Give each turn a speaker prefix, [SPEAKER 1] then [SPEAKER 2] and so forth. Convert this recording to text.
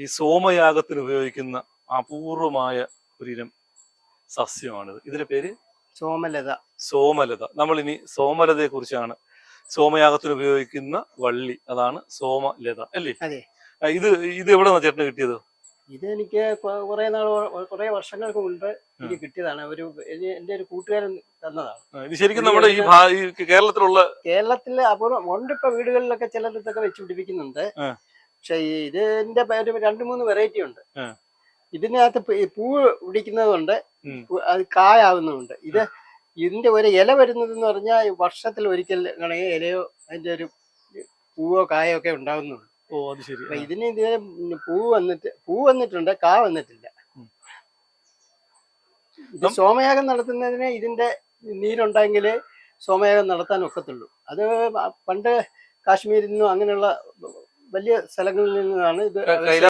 [SPEAKER 1] ഈ സോമയാഗത്തിന് ഉപയോഗിക്കുന്ന അപൂർവമായ ഒരിനം സസ്യമാണിത്. ഇതിന്റെ പേര്
[SPEAKER 2] സോമലത.
[SPEAKER 1] സോമലത. നമ്മൾ ഇനി സോമലതയെ കുറിച്ചാണ്. സോമയാഗത്തിന് ഉപയോഗിക്കുന്ന വള്ളി, അതാണ് സോമലത അല്ലേ?
[SPEAKER 2] അതെ.
[SPEAKER 1] ഇത് ഇത് എവിടെ നിന്നാ ചേട്ടന് കിട്ടിയത്?
[SPEAKER 2] ഇതെനിക്ക് കുറെ വർഷങ്ങൾക്ക് മുൻപ് എനിക്ക് കിട്ടിയതാണ്. എന്റെ ഒരു കൂട്ടുകാരൻ തന്നതാണ്.
[SPEAKER 1] ഇത് ശരിക്കും നമ്മുടെ ഈ കേരളത്തിലെ
[SPEAKER 2] അപൂർവം ഉണ്ട്. ഇപ്പൊ വീടുകളിലൊക്കെ ചിലതൊക്കെ വെച്ച് പിടിപ്പിക്കുന്നുണ്ട്. പക്ഷെ ഇതിന്റെ 2-3 വെറൈറ്റി ഉണ്ട്. ഇതിനകത്ത് പൂവ് പിടിക്കുന്നതുണ്ട്, അത് കായാവുന്നതുണ്ട്. ഇതിന്റെ ഒരു ഇല വരുന്നത് എന്ന് പറഞ്ഞാൽ വർഷത്തിൽ ഒരിക്കൽ ഇലയോ അതിന്റെ ഒരു പൂവോ കായോ ഒക്കെ ഉണ്ടാവുന്നുള്ളൂ. അപ്പൊ ഇതിന് പൂ വന്നിട്ടുണ്ട്, കാ വന്നിട്ടില്ല. ഇത് സോമയാഗം നടത്തുന്നതിന് ഇതിന്റെ നീരുണ്ടെങ്കിലേ സോമയാഗം നടത്താൻ ഒക്കത്തുള്ളൂ. അത് പണ്ട് കാശ്മീരിൽ നിന്നും അങ്ങനെയുള്ള വലിയ സ്ഥലങ്ങളിൽ നിന്നാണ് ഇത്